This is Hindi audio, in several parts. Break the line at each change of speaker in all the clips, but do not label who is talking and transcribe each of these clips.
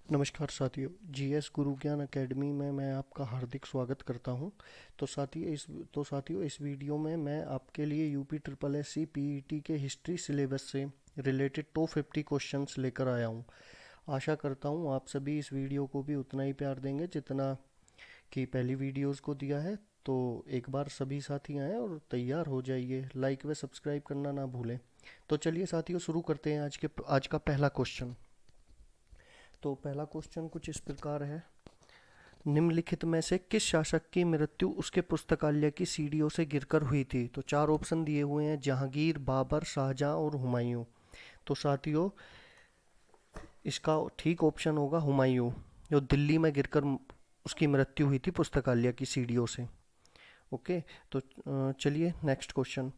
नमस्कार साथियों, जीएस गुरु ज्ञान एकेडमी में मैं आपका हार्दिक स्वागत करता हूं। तो साथियों इस वीडियो में मैं आपके लिए UP triple S C PET के हिस्ट्री सिलेबस से रिलेटेड टॉप 50 क्वेश्चंस लेकर आया हूं। आशा करता हूं आप सभी इस वीडियो को भी उतना ही प्यार देंगे जितना कि पहली वीडियोस को दिया है। तो एक बार सभी साथी आएँ और तैयार हो जाइए, लाइक व सब्सक्राइब करना ना भूलें। तो चलिए साथियों, शुरू करते हैं आज का पहला क्वेश्चन। तो पहला क्वेश्चन कुछ इस प्रकार है। निम्नलिखित में से किस शासक की मृत्यु उसके पुस्तकालय की सीढ़ियों से गिरकर हुई थी? तो चार ऑप्शन दिए हुए हैं: जहांगीर, बाबर, शाहजहां और हुमायूं। तो साथियों, इसका ठीक ऑप्शन होगा हुमायूं, जो दिल्ली में गिरकर उसकी मृत्यु हुई थी पुस्तकालय की सीढ़ियों से। ओके। तो चलिए नेक्स्ट क्वेश्चन।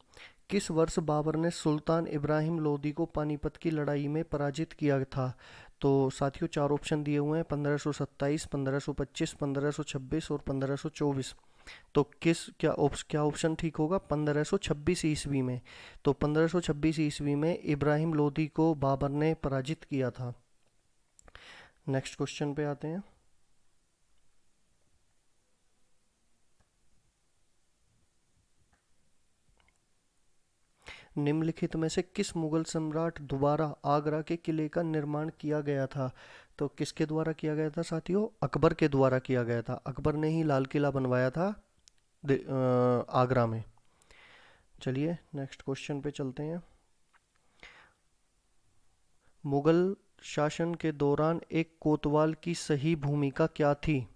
किस वर्ष बाबर ने सुल्तान इब्राहिम लोदी को पानीपत की लड़ाई में पराजित किया था? तो साथियों, चार ऑप्शन दिए हुए हैं: 1527, 1525, 1526 और 1524। तो क्या ऑप्शन ठीक होगा? 1526 ईस्वी में। तो 1526 ईस्वी में इब्राहिम लोदी को बाबर ने पराजित किया था। नेक्स्ट क्वेश्चन पे आते हैं। निम्नलिखित में से किस मुगल सम्राट द्वारा आगरा के किले का निर्माण किया गया था? तो किसके द्वारा किया गया था साथियों? अकबर के द्वारा किया गया था। अकबर ने ही लाल किला बनवाया था आगरा में। चलिए नेक्स्ट क्वेश्चन पे चलते हैं। मुगल शासन के दौरान एक कोतवाल की सही भूमिका क्या थी?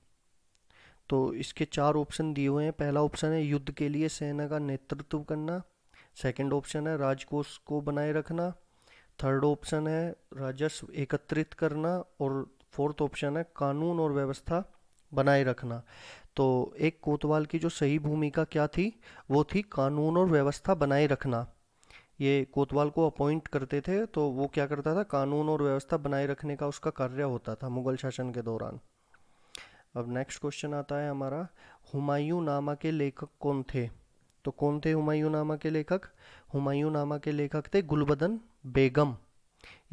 तो इसके चार ऑप्शन दिए हुए हैं। पहला ऑप्शन है युद्ध के लिए सेना का नेतृत्व करना। सेकंड ऑप्शन है राजकोष को बनाए रखना। थर्ड ऑप्शन है राजस्व एकत्रित करना। और फोर्थ ऑप्शन है कानून और व्यवस्था बनाए रखना। तो एक कोतवाल की जो सही भूमिका क्या थी? वो थी कानून और व्यवस्था बनाए रखना। ये कोतवाल को अपॉइंट करते थे तो वो क्या करता था? कानून और व्यवस्था बनाए रखने का उसका कार्य होता था मुगल शासन के दौरान। अब नेक्स्ट क्वेश्चन आता है हमारा। हुमायूं नामा के लेखक कौन थे? तो कौन थे हुमायूं नामा के लेखक? हुमायूं नामा के लेखक थे गुलबदन बेगम।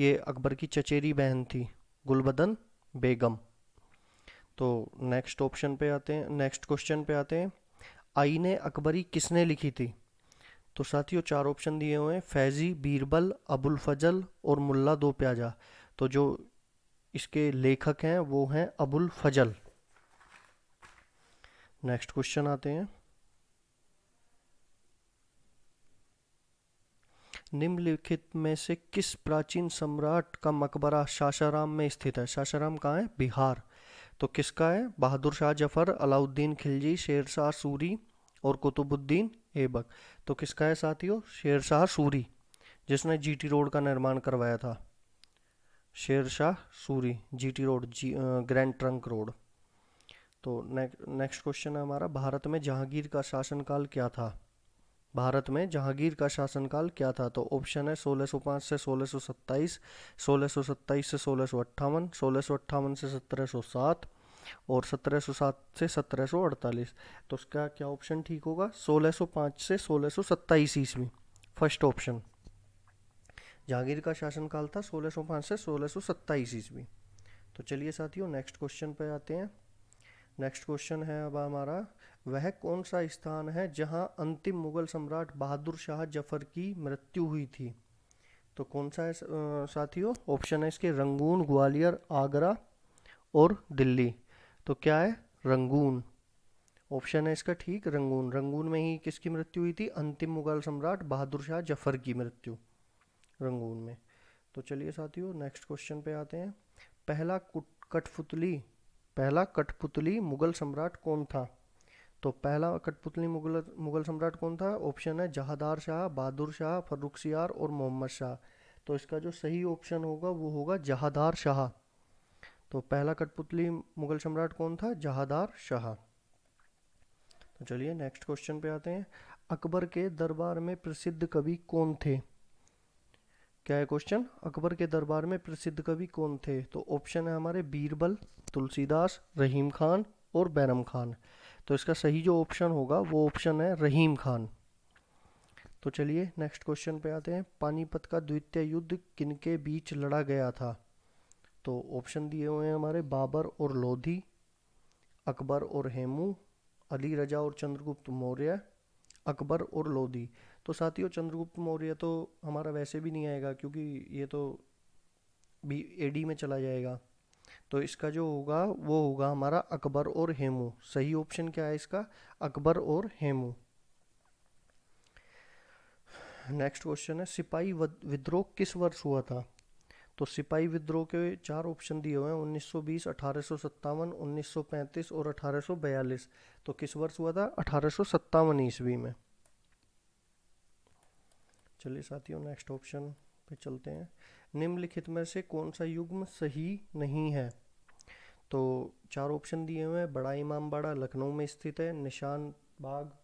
ये अकबर की चचेरी बहन थी, गुलबदन बेगम। तो नेक्स्ट क्वेश्चन पे आते हैं। आईने अकबरी किसने लिखी थी? तो साथियों, चार ऑप्शन दिए हुए हैं: फैजी, बीरबल, अबुल फजल और मुल्ला दो प्याजा। तो जो इसके लेखक हैं वो हैं अबुल फजल। नेक्स्ट क्वेश्चन आते हैं। निम्नलिखित में से किस प्राचीन सम्राट का मकबरा सासाराम में स्थित है? सासाराम कहाँ है? बिहार। तो किसका है? बहादुर शाह जफर, अलाउद्दीन खिलजी, शेर शाह सूरी और कुतुबुद्दीन ऐबक। तो किसका है साथियों? शेर शाह सूरी, जिसने जीटी रोड का निर्माण करवाया था। Sher Shah Suri, GT road, grand trunk road. तो नेक्स्ट क्वेश्चन है हमारा। भारत में जहांगीर का शासनकाल क्या था? भारत में जहांगीर का शासनकाल क्या था? तो ऑप्शन है 1605 से 1627, 1627 से 1658, 1658 से 1707 और 1707 से 1748। तो उसका क्या ऑप्शन ठीक होगा? 1605 से 1627 ईस्वी, फर्स्ट ऑप्शन। जहांगीर का शासनकाल था 1605 से 1627 ईस्वी। तो चलिए साथियों, नेक्स्ट क्वेश्चन पे आते हैं। नेक्स्ट क्वेश्चन है अब हमारा। वह कौन सा स्थान है जहां अंतिम मुगल सम्राट बहादुर शाह जफर की मृत्यु हुई थी? तो कौन सा है साथियों? ऑप्शन है इसके रंगून, ग्वालियर, आगरा और दिल्ली। तो क्या है? रंगून। ऑप्शन है इसका ठीक, रंगून। रंगून में ही किसकी मृत्यु हुई थी? अंतिम मुगल सम्राट बहादुर शाह जफर की मृत्यु रंगून में। तो चलिए साथियों, नेक्स्ट क्वेश्चन पे आते हैं। पहला कठपुतली पहला कठपुतली मुगल सम्राट कौन था? तो पहला कठपुतली मुगल मुगल सम्राट कौन था? ऑप्शन है जहादार शाह, बहादुर शाह, फर्रुखसियार और मोहम्मद शाह। तो इसका जो सही ऑप्शन होगा वो होगा जहादार शाह। तो पहला कठपुतली मुगल सम्राट कौन था? जहादार शाह। तो चलिए नेक्स्ट क्वेश्चन पे आते हैं। अकबर के दरबार में प्रसिद्ध कवि कौन थे? क्या है क्वेश्चन? अकबर के दरबार में प्रसिद्ध कवि कौन थे? तो ऑप्शन है हमारे बीरबल, तुलसीदास, रहीम खान और बैरम खान। तो इसका सही जो ऑप्शन होगा वो ऑप्शन है रहीम खान। तो चलिए नेक्स्ट क्वेश्चन पे आते हैं। पानीपत का द्वितीय युद्ध किनके बीच लड़ा गया था? तो ऑप्शन दिए हुए हैं हमारे बाबर और लोधी, अकबर और हेमू, अली रजा और चंद्रगुप्त मौर्य, अकबर और लोधी। तो साथियों चंद्रगुप्त मौर्य तो हमारा वैसे भी नहीं आएगा क्योंकि ये तो बी एडी में चला जाएगा। तो इसका जो होगा वो होगा हमारा अकबर और हेमू। सही ऑप्शन क्या है इसका? अकबर और हेमू। नेक्स्ट क्वेश्चन है सिपाही विद्रोह किस वर्ष हुआ था? तो सिपाही विद्रोह के चार ऑप्शन दिए हुए हैं: 1920, 1857, 1935 और 1842। तो किस वर्ष हुआ था? 1857 ईस्वी में। चलिए साथियों नेक्स्ट ऑप्शन पे चलते हैं। निम्नलिखित में से कौन सा युग्म सही नहीं है? तो चार ऑप्शन दिए हुए हैं: बड़ा इमामबाड़ा लखनऊ में स्थित है, निशान बाग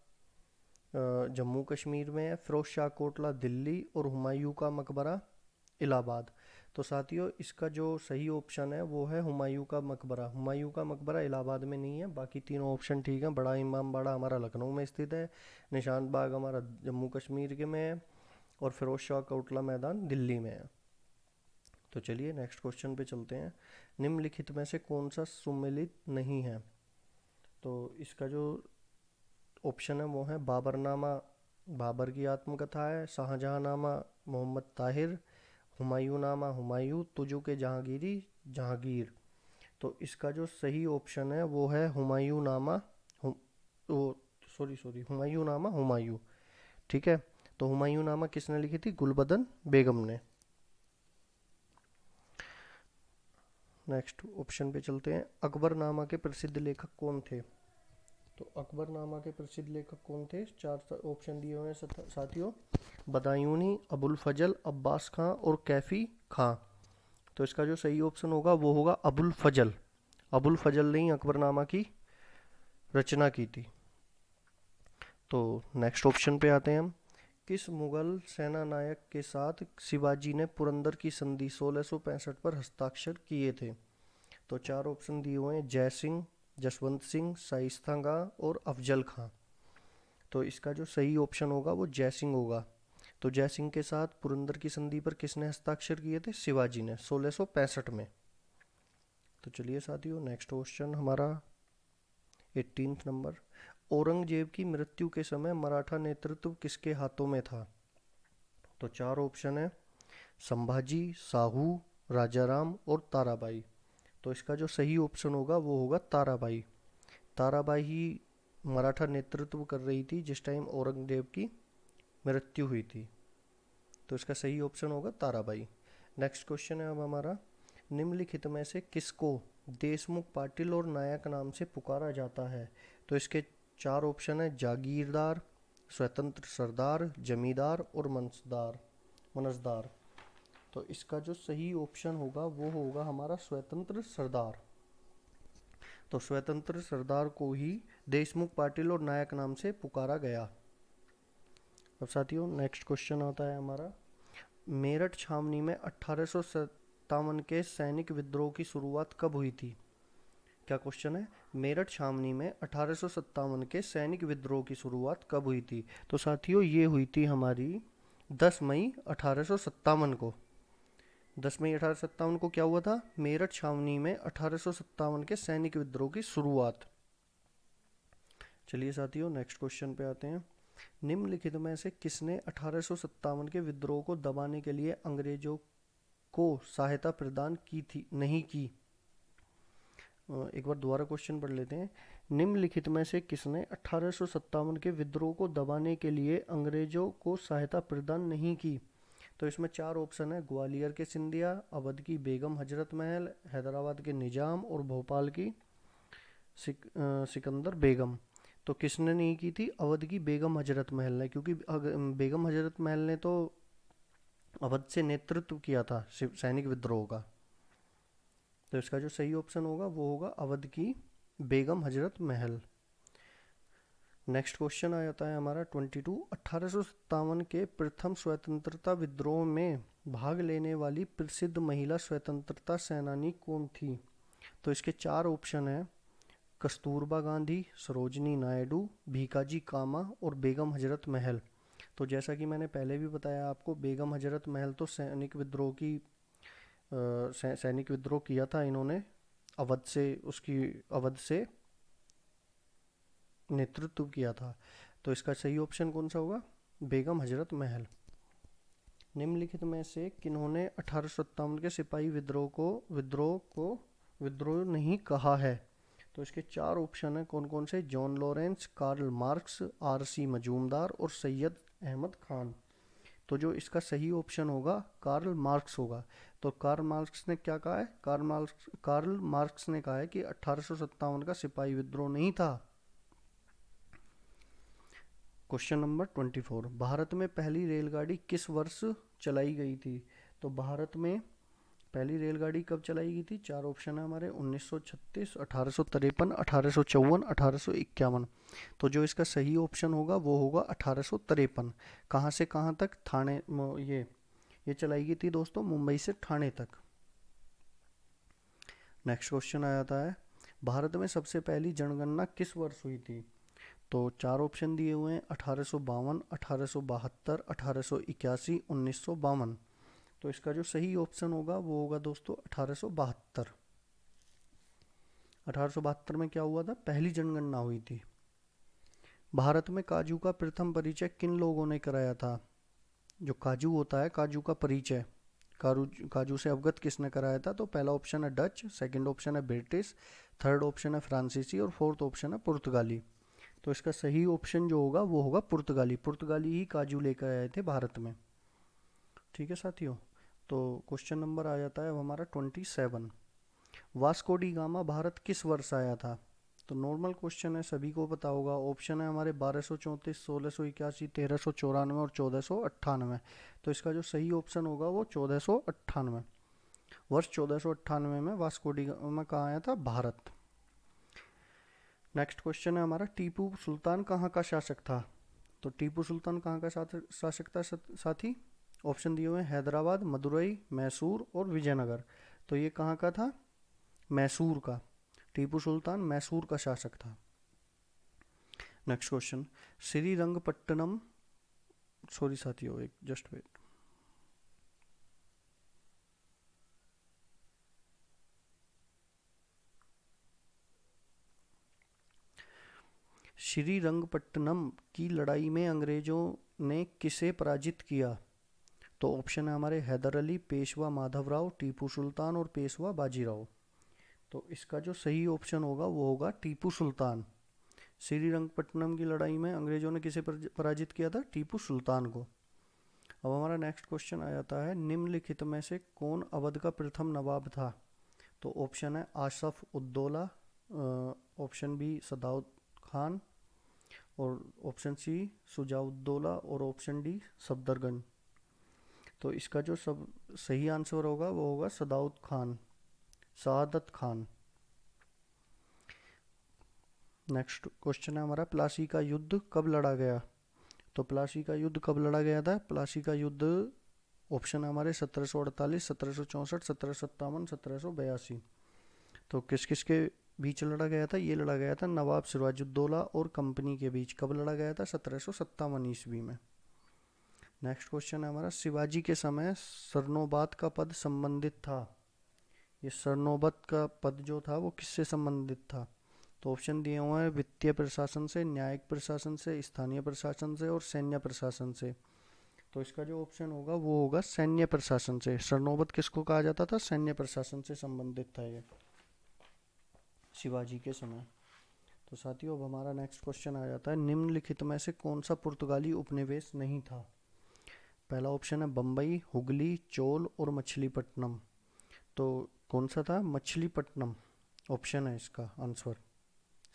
जम्मू कश्मीर में है, फिरोज शाह कोटला दिल्ली और हुमायूं का मकबरा इलाहाबाद। तो साथियों इसका जो सही ऑप्शन है वो है हुमायूं का मकबरा। हुमायूं का मकबरा इलाहाबाद में नहीं है, बाकी तीनों ऑप्शन ठीक है। बड़ा इमाम बाड़ा हमारा लखनऊ में स्थित है, निशान बाग हमारा जम्मू कश्मीर के में है और फिरोज शाह कोटला मैदान दिल्ली में है। तो चलिए नेक्स्ट क्वेश्चन पे चलते हैं। निम्नलिखित में से कौन सा सुमेलित नहीं है? तो इसका जो ऑप्शन है वो है बाबरनामा बाबर की आत्मकथा है, शाहजहांनामा मोहम्मद ताहिर, हुमायूं नामा हुमायूं, तुजू के जहांगीरी जहांगीर। तो इसका जो सही ऑप्शन है वो है हुमायूं नामा हु, ओ सॉरी सॉरी हुमायूं नामा हुमायूं। ठीक है। तो हुमायूं नामा किसने लिखी थी? गुलबदन बेगम ने। नेक्स्ट ऑप्शन पे चलते हैं। अकबरनामा के प्रसिद्ध लेखक कौन थे? तो अकबरनामा के प्रसिद्ध लेखक कौन थे? चार ऑप्शन दिए हुए हैं साथियों: बदायूनी, अबुल फजल, अब्बास खां और कैफी खां। तो इसका जो सही ऑप्शन होगा वो होगा अबुल फजल। अबुल फजल ने ही अकबरनामा की रचना की थी। तो नेक्स्ट ऑप्शन पे आते हैं हम। किस मुगल सेना नायक के साथ शिवाजी ने पुरंदर की संधि 1665 पर हस्ताक्षर किए थे? तो चार ऑप्शन दिए हुए हैं: जय सिंह, जसवंत सिंह, शाइस्ता खां और अफजल खां। तो इसका जो सही ऑप्शन होगा वो जय सिंह होगा। तो जय सिंह के साथ पुरंदर की संधि पर किसने हस्ताक्षर किए थे? शिवाजी ने 1665 में। तो चलिए साथियों नेक्स्ट क्वेश्चन हमारा 18th नंबर। औरंगजेब की मृत्यु के समय मराठा नेतृत्व किसके हाथों में था? तो चार ऑप्शन है: संभाजी, साहू, राजाराम और ताराबाई। तो इसका जो सही ऑप्शन होगा वो होगा ताराबाई। ताराबाई ही मराठा नेतृत्व कर रही थी जिस टाइम औरंगजेब की मृत्यु हुई थी। तो इसका सही ऑप्शन होगा ताराबाई। नेक्स्ट क्वेश्चन है अब हमारा। निम्नलिखित में से किसको देशमुख पाटिल और नायक नाम से पुकारा जाता है? तो इसके चार ऑप्शन है: जागीरदार, स्वतंत्र सरदार, जमींदार और मनसदार। तो इसका जो सही ऑप्शन होगा वो होगा हमारा स्वतंत्र सरदार। तो स्वतंत्र सरदार को ही देशमुख पाटिल और नायक नाम से पुकारा गया। अब साथियों नेक्स्ट क्वेश्चन आता है हमारा। मेरठ छावनी में 1857 के सैनिक विद्रोह की शुरुआत कब हुई थी? क्या क्वेश्चन है? मेरठ छावनी में 1857 के सैनिक विद्रोह की शुरुआत कब हुई थी? तो साथियों ये हुई थी हमारी 10 मई 1857 को। 10 मई 1857 को क्या हुआ था? मेरठ छावनी में 1857 के सैनिक विद्रोह की शुरुआत। चलिए साथियों नेक्स्ट क्वेश्चन पे आते हैं। निम्नलिखित में से किसने 1857 के विद्रोह को दबाने के लिए अंग्रेजों को सहायता प्रदान की थी नहीं की? एक बार दोबारा क्वेश्चन पढ़ लेते हैं। निम्नलिखित में से किसने 1857 के विद्रोह को दबाने के लिए अंग्रेजों को सहायता प्रदान नहीं की? तो इसमें चार ऑप्शन है: ग्वालियर के सिंधिया, अवध की बेगम हजरत महल, हैदराबाद के निजाम और भोपाल की सिकंदर बेगम। तो किसने नहीं की थी? अवध की बेगम हजरत महल ने, क्योंकि बेगम हजरत महल ने तो अवध से नेतृत्व किया था सैनिक विद्रोह का। तो इसका जो सही ऑप्शन होगा वो होगा अवध की बेगम हजरत महल। नेक्स्ट क्वेश्चन आ जाता है हमारा 22। 1857 के प्रथम स्वतंत्रता विद्रोह में भाग लेने वाली प्रसिद्ध महिला स्वतंत्रता सेनानी कौन थी? तो इसके चार ऑप्शन है: कस्तूरबा गांधी, सरोजनी नायडू, भीकाजी कामा और बेगम हजरत महल। तो जैसा कि मैंने पहले भी बताया आपको, बेगम हजरत महल तो सैनिक विद्रोह की सैनिक विद्रोह किया था इन्होंने, अवध से, उसकी अवध से नेतृत्व किया था। तो इसका सही ऑप्शन कौन सा होगा? बेगम हजरत महल। निम्नलिखित में से किन्होंने 1857 के सिपाही विद्रोह को विद्रोह नहीं कहा है? तो इसके चार ऑप्शन है, कौन कौन से? John Lawrence, Karl Marx, R C Majumdar और सैयद अहमद खान। तो जो इसका सही ऑप्शन होगा कार्ल मार्क्स होगा। तो कार्ल मार्क्स ने क्या कहा है? कार्ल मार्क्स ने कहा है कि 1857 का सिपाही विद्रोह नहीं था। क्वेश्चन नंबर 24, भारत में पहली रेलगाड़ी किस वर्ष चलाई गई थी? तो भारत में पहली रेलगाड़ी कब चलाई गई थी? चार ऑप्शन है हमारे, 1936, 1853, 1854, 1851। तो जो इसका सही ऑप्शन होगा वो होगा 1853। कहाँ से कहाँ तक? ये चलाई गई थी दोस्तों मुंबई से ठाणे तक। नेक्स्ट क्वेश्चन आ जाता है, भारत में सबसे पहली जनगणना किस वर्ष हुई थी? तो चार ऑप्शन दिए हुए हैं, 1852, 1872, 1881, 1952। तो इसका जो सही ऑप्शन होगा वो होगा दोस्तों 1872। 1872 में क्या हुआ था? पहली जनगणना हुई थी। भारत में काजू का प्रथम परिचय किन लोगों ने कराया था? जो काजू होता है, काजू का परिचय, काजू से अवगत किसने कराया था? तो पहला ऑप्शन है डच, सेकंड ऑप्शन है ब्रिटिश, थर्ड ऑप्शन है फ्रांसीसी और फोर्थ ऑप्शन है पुर्तगाली। तो इसका सही ऑप्शन जो होगा वो होगा पुर्तगाली। पुर्तगाली ही काजू लेकर आए थे भारत में। ठीक है साथियों, तो क्वेश्चन नंबर आ जाता है अब हमारा 27, वास्को डी गामा भारत किस वर्ष आया था? तो नॉर्मल क्वेश्चन है, सभी को पता होगा। ऑप्शन है हमारे 1234, 1681, 1394 और 1498। तो इसका जो सही ऑप्शन होगा वो 1498। वर्ष 1498 में वास्को डी गामा कहाँ आया था? भारत। नेक्स्ट क्वेश्चन है हमारा, टीपू सुल्तान कहाँ का शासक था? तो टीपू सुल्तान कहाँ का शासक था साथी? ऑप्शन दिए हुए हैं, हैदराबाद, मदुरई, मैसूर और विजयनगर। तो ये कहाँ का था? मैसूर का। टीपू सुल्तान मैसूर का शासक था। नेक्स्ट क्वेश्चन, श्रीरंगपट्टनम, सॉरी साथियों, एक जस्ट वेट। श्रीरंगपट्टनम की लड़ाई में अंग्रेजों ने किसे पराजित किया? तो ऑप्शन है हमारे, हैदर अली, पेशवा माधवराव, टीपू सुल्तान और पेशवा बाजीराव। तो इसका जो सही ऑप्शन होगा वो होगा टीपू सुल्तान। श्रीरंगपट्टनम की लड़ाई में अंग्रेजों ने किसे पराजित किया था? टीपू सुल्तान को। अब हमारा नेक्स्ट क्वेश्चन आ जाता है, निम्नलिखित में से कौन अवध का प्रथम नवाब था? तो ऑप्शन है आसफ उद्दौला, ऑप्शन बी सदाउद खान और ऑप्शन सी सुजाउद्दौला और ऑप्शन डी सफदरगंज। तो इसका जो सब सही आंसर होगा वो होगा सदाउद खान, सआदत खान। नेक्स्ट क्वेश्चन है हमारा, प्लासी का युद्ध कब लड़ा गया? तो प्लासी का युद्ध कब लड़ा गया था? प्लासी का युद्ध, ऑप्शन है हमारे 1748, 1764, 1757, 1782। तो किस किस के बीच लड़ा गया था? ये लड़ा गया था नवाब सिराजुद्दौला और कंपनी के बीच। कब लड़ा गया था? 1757 ईस्वी में। नेक्स्ट क्वेश्चन है हमारा, शिवाजी के समय सरनोबत का पद संबंधित था। ये सरनोबत का पद जो था वो किससे संबंधित था? तो ऑप्शन दिए हुए हैं, वित्तीय प्रशासन से, न्यायिक प्रशासन से, स्थानीय प्रशासन से और सैन्य प्रशासन से। तो इसका जो ऑप्शन होगा वो होगा सैन्य प्रशासन से। सरनोबत किसको कहा जाता था? सैन्य प्रशासन से संबंधित था ये शिवाजी के समय। तो साथियों अब हमारा नेक्स्ट क्वेश्चन आ जाता है, निम्नलिखित में से कौन सा पुर्तगाली उपनिवेश नहीं था? पहला ऑप्शन है बम्बई, हुगली, चोल और मछलीपट्टनम। तो कौन सा था? मछलीपट्टनम ऑप्शन है इसका आंसर,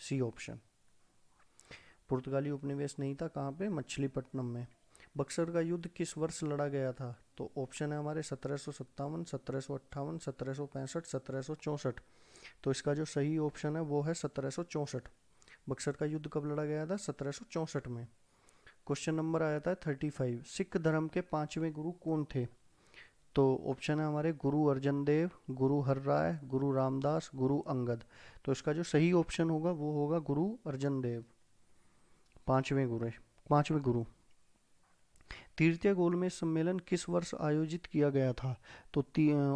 सी ऑप्शन। पुर्तगाली उपनिवेश नहीं था, कहाँ पे? मछलीपट्टनम में। बक्सर का युद्ध किस वर्ष लड़ा गया था? तो ऑप्शन है हमारे 1757, 1758, 1765, 1764। तो इसका जो सही ऑप्शन है वो है 1764। बक्सर का युद्ध कब लड़ा गया था? 1764 में। क्वेश्चन नंबर आया था 35, सिख धर्म के पांचवें गुरु कौन थे? तो ऑप्शन है हमारे, गुरु अर्जन देव, गुरु हरराय, गुरु रामदास, गुरु अंगद। तो इसका जो सही ऑप्शन होगा वो होगा गुरु अर्जन देव, पांचवें गुरु। तृतीय गोलमेज सम्मेलन किस वर्ष आयोजित किया गया था? तो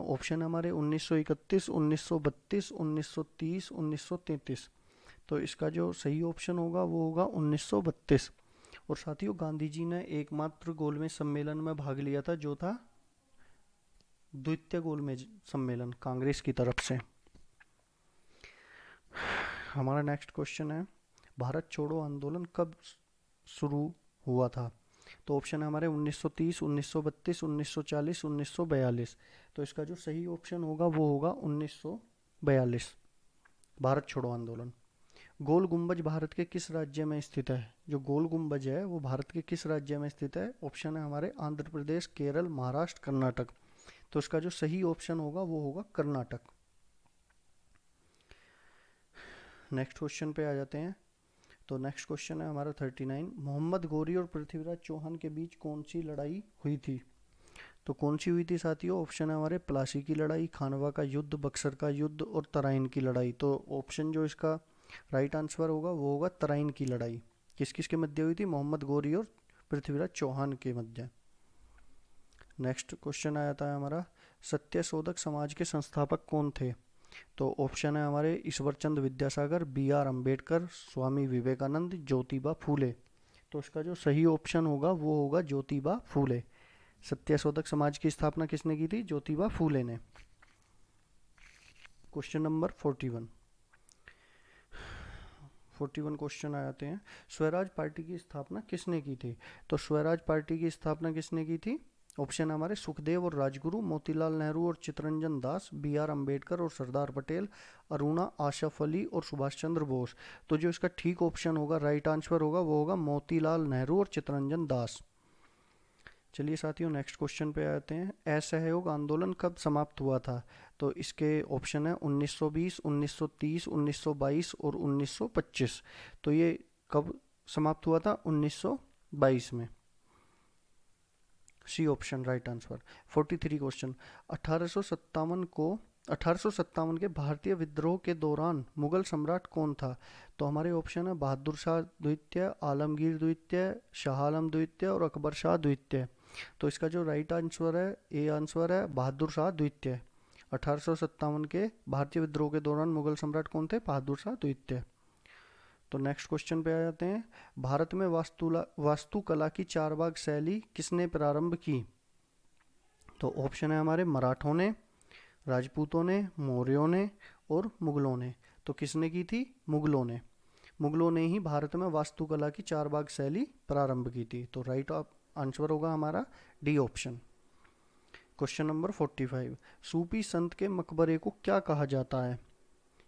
ऑप्शन हमारे 1931, 1932, 1930, 1933। तो इसका जो सही ऑप्शन होगा वो होगा 1932। और साथियों, गांधी जी ने एकमात्र गोलमेज सम्मेलन में भाग लिया था जो था द्वितीय गोलमेज सम्मेलन, कांग्रेस की तरफ से। हमारा नेक्स्ट क्वेश्चन है, भारत छोड़ो आंदोलन कब शुरू हुआ था? तो ऑप्शन है हमारे 1930, 1932, 1940, 1942। तो इसका जो सही ऑप्शन होगा वो होगा 1942, भारत छोड़ो आंदोलन। गोल गुंबज भारत के किस राज्य में स्थित है? जो गोल गुंबज है वो भारत के किस राज्य में स्थित है? ऑप्शन है हमारे आंध्र प्रदेश, केरल, महाराष्ट्र, कर्नाटक। तो इसका जो सही ऑप्शन होगा वो होगा कर्नाटक। नेक्स्ट क्वेश्चन पे आ जाते हैं। तो नेक्स्ट क्वेश्चन है हमारा 39, मोहम्मद गौरी और पृथ्वीराज चौहान के बीच कौन सी लड़ाई हुई थी? तो कौन सी हुई थी साथियों? ऑप्शन है हमारे प्लासी की लड़ाई, खानवा का युद्ध, बक्सर का युद्ध और तराइन की लड़ाई। तो ऑप्शन जो इसका राइट आंसर होगा वो होगा तराइन की लड़ाई। किस किस के मध्य हुई थी? मोहम्मद गौरी और पृथ्वीराज चौहान के मध्य। नेक्स्ट क्वेश्चन आया था हमारा, सत्यशोधक समाज के संस्थापक कौन थे? तो ऑप्शन है हमारे ईश्वर चंद्र विद्यासागर, बी आर अम्बेडकर, स्वामी विवेकानंद, ज्योतिबा फूले। तो इसका जो सही ऑप्शन होगा वो होगा ज्योतिबा फूले। सत्यशोधक समाज की स्थापना किसने की थी? ज्योतिबा फूले ने। Question number 41। 41 क्वेश्चन आ जाते हैं, स्वराज पार्टी की स्थापना किसने की थी? तो स्वराज पार्टी की स्थापना किसने की थी? ऑप्शन हमारे सुखदेव और राजगुरु, मोतीलाल नेहरू और चित्तरंजन दास, बी आर अम्बेडकर और सरदार पटेल, अरुणा आशफ अली और सुभाष चंद्र बोस। तो जो इसका ठीक ऑप्शन होगा, राइट आंसर होगा, वो होगा मोतीलाल नेहरू और चित्तरंजन दास। चलिए साथियों, नेक्स्ट क्वेश्चन पे आते हैं, असहयोग आंदोलन कब समाप्त हुआ था? तो इसके ऑप्शन है 1920, 1930, 1922 और 1925। तो ये कब समाप्त हुआ था? 1922 में। C option right answer. 43 question, 1857 के भारतीय विद्रोह के दौरान मुगल सम्राट कौन था? तो हमारे ऑप्शन है बहादुर शाह द्वितीय, आलमगीर द्वितीय, शाह आलम द्वितीय और अकबर शाह द्वितीय। तो इसका जो राइट आंसर है, ए आंसर है बहादुर शाह द्वितीय। 1857 के भारतीय विद्रोह के दौरान मुगल सम्राट कौन थे? बहादुर शाह द्वितीय। तो नेक्स्ट क्वेश्चन पे आ जाते हैं, भारत में वास्तुकला की चारबाग शैली किसने प्रारंभ की? तो ऑप्शन है हमारे मराठों ने, राजपूतों ने, मौर्यों ने और मुगलों ने। तो किसने की थी? मुगलों ने। मुगलों ने ही भारत में वास्तुकला की चारबाग शैली प्रारंभ की थी। तो राइट आंसर होगा हमारा डी ऑप्शन। क्वेश्चन नंबर 45, सूफी संत के मकबरे को क्या कहा जाता है?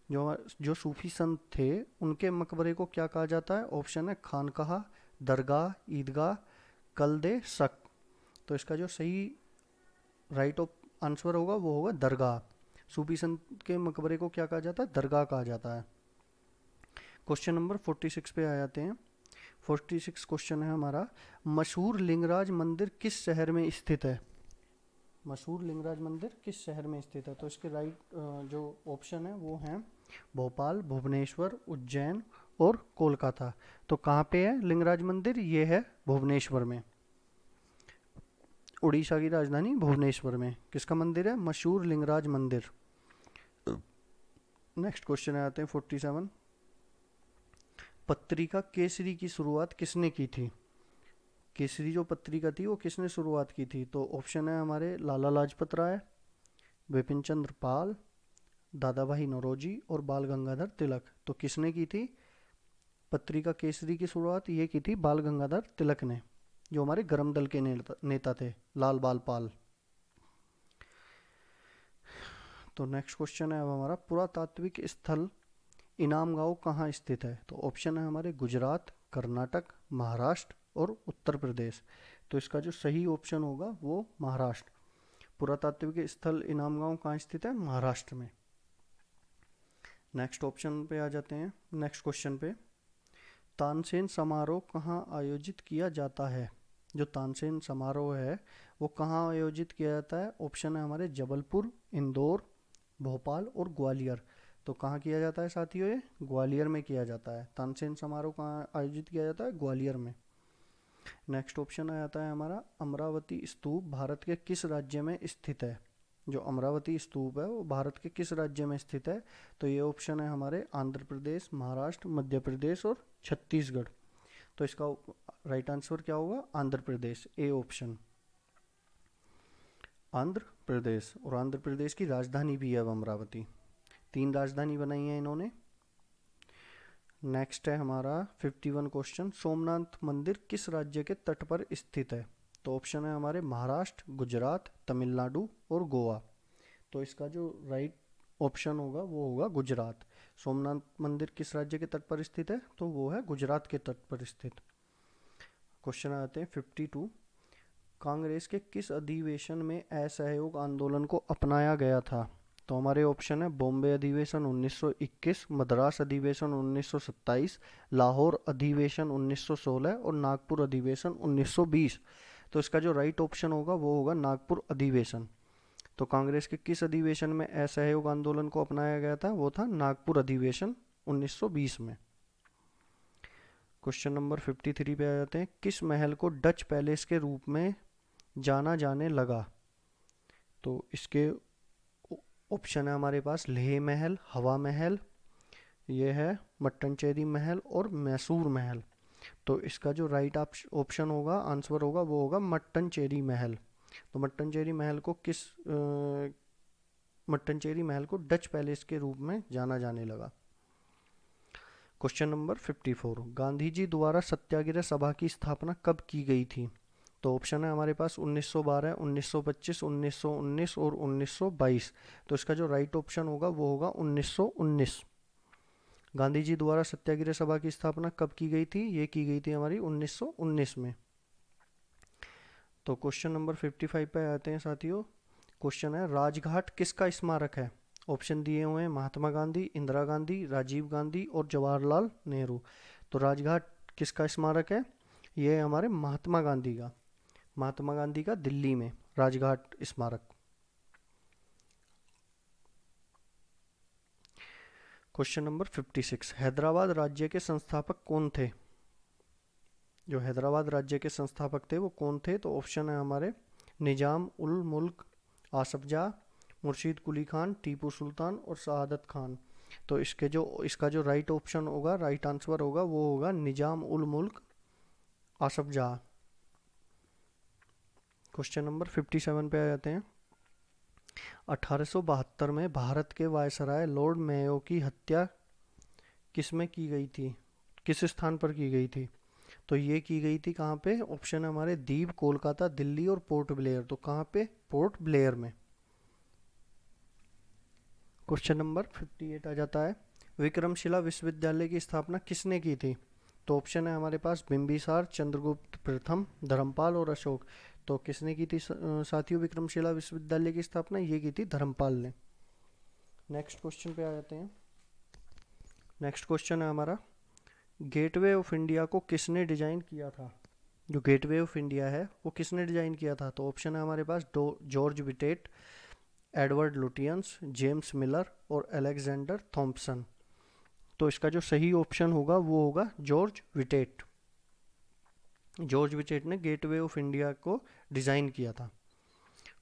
जो जो सूफी संत थे उनके मकबरे को क्या कहा जाता है? ऑप्शन है खानकाह, दरगाह, ईदगाह, कल्दे शक। तो इसका जो सही राइट आंसर होगा वो होगा दरगाह। सूफी संत के मकबरे को क्या कहा जाता है? दरगाह कहा जाता है। क्वेश्चन नंबर 46 पे आ जाते हैं। 46 क्वेश्चन है हमारा, मशहूर लिंगराज मंदिर किस शहर में स्थित है? मशहूर लिंगराज मंदिर किस शहर में स्थित है? तो इसके राइट जो ऑप्शन है वो हैं भोपाल, भुवनेश्वर, उज्जैन और कोलकाता। तो कहाँ पे है लिंगराज मंदिर? ये है भुवनेश्वर में, उड़ीसा की राजधानी भुवनेश्वर में किसका मंदिर है? मशहूर लिंगराज मंदिर। नेक्स्ट क्वेश्चन आते हैं 47, पत्रिका केसरी की शुरुआत किसने की थी? केसरी जो पत्रिका थी वो किसने शुरुआत की थी? तो ऑप्शन है हमारे लाला लाजपत राय, विपिन चंद्र पाल, दादा भाई नौरोजी और बाल गंगाधर तिलक। तो किसने की थी पत्रिका केसरी की शुरुआत? ये की थी बाल गंगाधर तिलक ने, जो हमारे गरम दल के नेता थे, लाल बाल पाल। तो नेक्स्ट क्वेश्चन है अब हमारा, पुरातात्विक स्थल इनाम गांव कहाँ स्थित है? तो ऑप्शन है हमारे गुजरात, कर्नाटक, महाराष्ट्र और उत्तर प्रदेश। तो इसका जो सही ऑप्शन होगा वो महाराष्ट्र। पुरातात्विक स्थल इनाम गांव कहाँ स्थित है? महाराष्ट्र में। नेक्स्ट ऑप्शन पे आ जाते हैं, नेक्स्ट क्वेश्चन पे, तानसेन समारोह कहाँ आयोजित किया जाता है? जो तानसेन समारोह है वो कहाँ आयोजित किया जाता है? ऑप्शन है हमारे जबलपुर, इंदौर, भोपाल और ग्वालियर। तो कहाँ किया जाता है साथियों? ये ग्वालियर में किया जाता है। तानसेन समारोह कहाँ आयोजित किया जाता है? ग्वालियर में। नेक्स्ट ऑप्शन आ जाता है हमारा, अमरावती स्तूप भारत के किस राज्य में स्थित है? जो अमरावती स्तूप है वो भारत के किस राज्य में स्थित है? तो ये ऑप्शन है हमारे आंध्र प्रदेश, महाराष्ट्र, मध्य प्रदेश और छत्तीसगढ़। तो इसका राइट आंसर क्या होगा? Andhra Pradesh, A option, Andhra Pradesh. और आंध्र प्रदेश की राजधानी भी है अब अमरावती। 3 राजधानी बनाई है इन्होंने। नेक्स्ट है हमारा 51 क्वेश्चन, सोमनाथ मंदिर किस राज्य के तट पर स्थित है? तो ऑप्शन है हमारे महाराष्ट्र, गुजरात, तमिलनाडु और गोवा। तो इसका जो राइट ऑप्शन होगा वो होगा गुजरात। सोमनाथ मंदिर किस राज्य के तट पर स्थित है? तो वो है गुजरात के तट पर स्थित। क्वेश्चन आते हैं 52, कांग्रेस के किस अधिवेशन में असहयोग आंदोलन को अपनाया गया था? तो हमारे ऑप्शन है बॉम्बे अधिवेशन 1921, मद्रास अधिवेशन 1927, लाहौर अधिवेशन 1916 और नागपुर अधिवेशन 1920। तो इसका जो राइट ऑप्शन होगा वो होगा नागपुर अधिवेशन। तो कांग्रेस के किस अधिवेशन में असहयोग आंदोलन को अपनाया गया था? वो था नागपुर अधिवेशन 1920 में। क्वेश्चन नंबर 53 पे आ जाते हैं, किस महल को डच पैलेस के रूप में जाना जाने लगा? तो इसके ऑप्शन है हमारे पास लेह महल, हवा महल, ये है मट्टनचेरी महल और मैसूर महल। तो इसका जो राइट ऑप्शन होगा, आंसर होगा, वो होगा मट्टनचेरी महल। तो मट्टनचेरी महल को डच पैलेस के रूप में जाना जाने लगा। क्वेश्चन नंबर 54, गांधी जी द्वारा सत्याग्रह सभा की स्थापना कब की गई थी? तो ऑप्शन है हमारे पास 1912, 1925, 1919 और 1922। तो इसका जो राइट ऑप्शन होगा वो होगा 1919। गांधी जी द्वारा सत्याग्रह सभा की स्थापना कब की गई थी? ये की गई थी हमारी 1919 में। तो क्वेश्चन नंबर 55 पे आते हैं साथियों। क्वेश्चन है, राजघाट किसका स्मारक है? ऑप्शन दिए हुए हैं महात्मा गांधी, इंदिरा गांधी, राजीव गांधी और जवाहरलाल नेहरू। तो राजघाट किसका स्मारक है? ये है हमारे महात्मा गांधी का, महात्मा गांधी का दिल्ली में राजघाट स्मारक। क्वेश्चन नंबर 56, हैदराबाद राज्य के संस्थापक कौन थे? जो हैदराबाद राज्य के संस्थापक थे वो कौन थे? तो ऑप्शन है हमारे निजाम उल मुल्क आसफ जाह, मुर्शीद कुली खान, टीपू सुल्तान और शहादत खान। तो इसका जो राइट ऑप्शन होगा, राइट आंसर होगा, वो होगा निजाम उल मुल्क आसफ जाह। क्वेश्चन नंबर 57 पे आ जाते हैं। 1872 में भारत के वायसराय लॉर्ड मेयो की हत्या किसमें की गई थी? किस स्थान पर की गई थी? तो ये की गई थी कहाँ पे? ऑप्शन है हमारे दीव, कोलकाता, दिल्ली और पोर्ट ब्लेयर। तो कहाँ पे? पोर्ट ब्लेयर में। क्वेश्चन नंबर 58 आ जाता है, विक्रमशिला विश्वविद्यालय की स्थापना किसने की थी? तो ऑप्शन है हमारे पास बिंबिसार, चंद्रगुप्त प्रथम, धर्मपाल और अशोक। तो किसने की थी साथियों विक्रमशिला विश्वविद्यालय की स्थापना? ये की थी धर्मपाल ने। नेक्स्ट क्वेश्चन पे आ जाते हैं। नेक्स्ट क्वेश्चन है हमारा, गेटवे ऑफ इंडिया को किसने डिजाइन किया था? जो गेटवे ऑफ इंडिया है वो किसने डिजाइन किया था? तो ऑप्शन है हमारे पास George Wittet, Edward Lutyens, James Miller और अलेक्जेंडर थॉम्पसन। तो इसका जो सही ऑप्शन होगा वो होगा जॉर्ज विटेट। जॉर्ज विटेट ने गेटवे ऑफ इंडिया को डिज़ाइन किया था।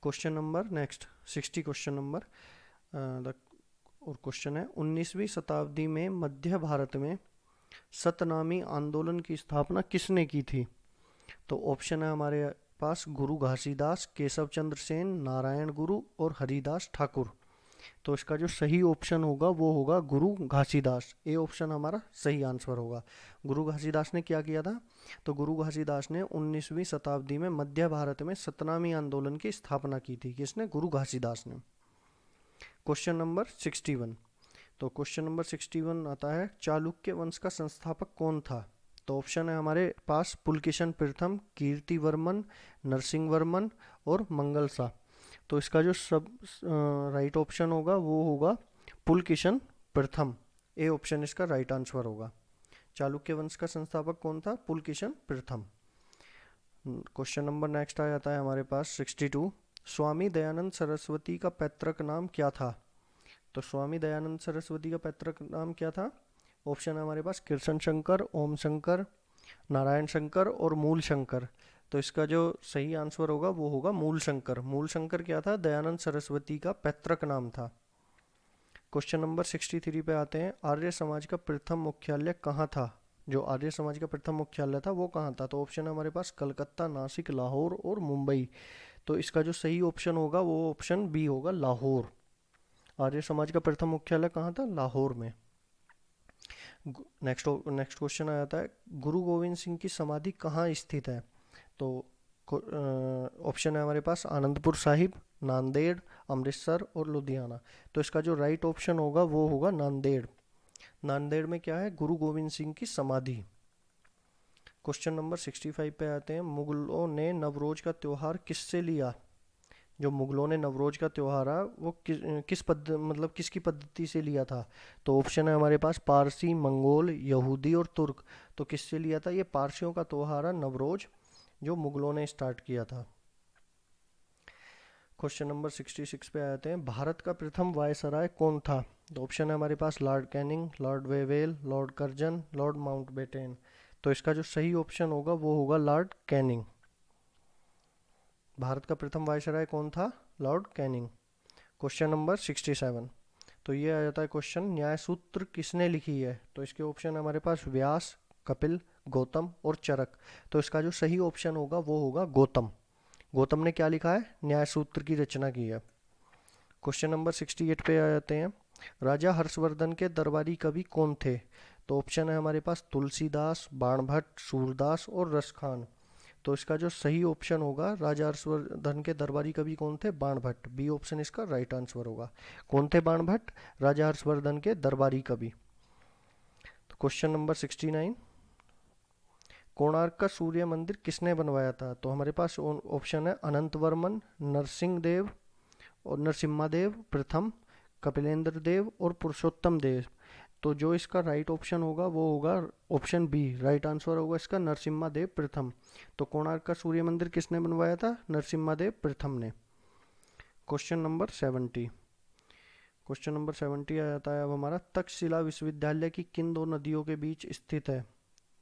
Question number next 60 question number और क्वेश्चन है, 19वीं शताब्दी में मध्य भारत में सतनामी आंदोलन की स्थापना किसने की थी? तो ऑप्शन है हमारे पास गुरु घासीदास, केशव चंद्र सेन, नारायण गुरु और हरिदास ठाकुर। तो इसका जो सही ऑप्शन होगा वो होगा गुरु घासीदास। ए ऑप्शन हमारा सही आंसर होगा। गुरु घासीदास ने क्या किया था? तो गुरु घासीदास ने 19वीं शताब्दी में मध्य भारत में सतनामी आंदोलन की स्थापना की थी। किसने? गुरु घासीदास ने। क्वेश्चन नंबर 61, तो क्वेश्चन नंबर 61 आता है, चालुक्य वंश का संस्थापक कौन था? तो ऑप्शन है हमारे पास पुलकेशन प्रथम, कीर्ति वर्मन, नरसिंह वर्मन और मंगल शाह। तो इसका जो सब राइट ऑप्शन होगा वो होगा पुलकेशन प्रथम। ए ऑप्शन इसका राइट आंसर होगा। चालुक्य वंश का संस्थापक कौन था? पुलकेशन प्रथम। क्वेश्चन नंबर नेक्स्ट आ जाता है हमारे पास 62, स्वामी दयानंद सरस्वती का पैतृक नाम क्या था? तो स्वामी दयानंद सरस्वती का पैतृक नाम क्या था? ऑप्शन है हमारे पास कृष्ण शंकर, ओम शंकर, नारायण शंकर और मूल शंकर। तो इसका जो सही आंसर होगा वो होगा मूल शंकर। मूल शंकर क्या था? दयानंद सरस्वती का पैतृक नाम था। क्वेश्चन नंबर 63 पे आते हैं। आर्य समाज का प्रथम मुख्यालय कहाँ था? जो आर्य समाज का प्रथम मुख्यालय था वो कहाँ था? तो ऑप्शन है हमारे पास कलकत्ता, नासिक, लाहौर और मुंबई। तो इसका जो सही ऑप्शन होगा वो ऑप्शन बी होगा, लाहौर। आर्य समाज का प्रथम मुख्यालय कहाँ था? लाहौर में। नेक्स्ट नेक्स्ट क्वेश्चन आ जाता है, गुरु गोविंद सिंह की समाधि कहाँ स्थित है? तो ऑप्शन है हमारे पास आनंदपुर साहिब, नांदेड़, अमृतसर और लुधियाना। तो इसका जो राइट ऑप्शन होगा वो होगा नांदेड़। नांदेड़ में क्या है? गुरु गोविंद सिंह की समाधि। क्वेश्चन नंबर 65 पे आते हैं। मुगलों ने नवरोज का त्योहार किससे लिया? जो मुगलों ने नवरोज का त्योहार है वो किस मतलब किसकी पद्धति से लिया था? तो ऑप्शन है हमारे पास पारसी, मंगोल, यहूदी और तुर्क। तो किससे लिया था? ये पारसियों का त्योहार है नवरोज, जो मुगलों ने स्टार्ट किया था। क्वेश्चन नंबर 66 पे आते हैं। भारत का प्रथम वायसराय कौन था? तो ऑप्शन है हमारे पास Lord Canning, Lord Wavell, Lord Curzon, Lord Mountbatten. तो इसका जो सही ऑप्शन होगा वो होगा लॉर्ड कैनिंग। भारत का प्रथम वायसराय कौन था? Lord Canning. Question number 67। तो ये आ जाता है क्वेश्चन, न्याय सूत्र किसने लिखी है? तो इसके ऑप्शन है हमारे पास व्यास, कपिल, गौतम और चरक। तो इसका जो सही ऑप्शन होगा वो होगा गौतम। गौतम ने क्या लिखा है? न्याय सूत्र की रचना की है। क्वेश्चन नंबर 68 पे आ जाते हैं। राजा हर्षवर्धन के दरबारी कवि कौन थे? तो ऑप्शन है हमारे पास तुलसीदास, बाणभट्ट, सूरदास और रसखान। तो इसका जो सही ऑप्शन होगा, राजा हर्षवर्धन के दरबारी कवि कौन थे? बाणभट्ट। बी ऑप्शन इसका राइट आंसर होगा। कौन थे बाणभट्ट? राजा हर्षवर्धन के दरबारी कवि। तो क्वेश्चन नंबर 69, कोणार्क का सूर्य मंदिर किसने बनवाया था? तो हमारे पास ऑप्शन है अनंत वर्मन, नरसिंह देव और नरसिम्हा देव प्रथम, कपिलेंद्र देव और पुरुषोत्तम देव। तो जो इसका राइट ऑप्शन होगा वो होगा ऑप्शन बी। राइट आंसर होगा इसका नरसिम्हा देव प्रथम। तो कोणार्क का सूर्य मंदिर किसने बनवाया था? नरसिम्हा देव प्रथम ने। Question number 70। क्वेश्चन नंबर 70 आ जाता है अब हमारा, तक्षशिला विश्वविद्यालय की किन दो नदियों के बीच स्थित है?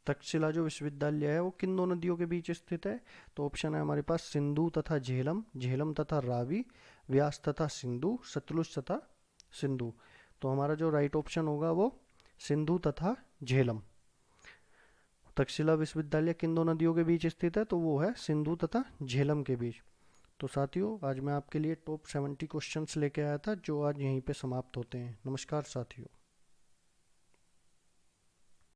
तक्षशिला जो विश्वविद्यालय है वो किन दो नदियों के बीच स्थित है? तो ऑप्शन है हमारे पास सिंधु तथा झेलम, झेलम तथा रावी, व्यास तथा सिंधु, सतलुज तथा सिंधु। तो हमारा जो राइट ऑप्शन होगा वो सिंधु तथा झेलम। तक्षशिला विश्वविद्यालय किन दो नदियों के बीच स्थित है? तो वो है सिंधु तथा झेलम के बीच। तो साथियों, आज मैं आपके लिए टॉप 70 क्वेश्चंस लेके आया था जो आज यहीं पे समाप्त होते हैं। नमस्कार साथियों।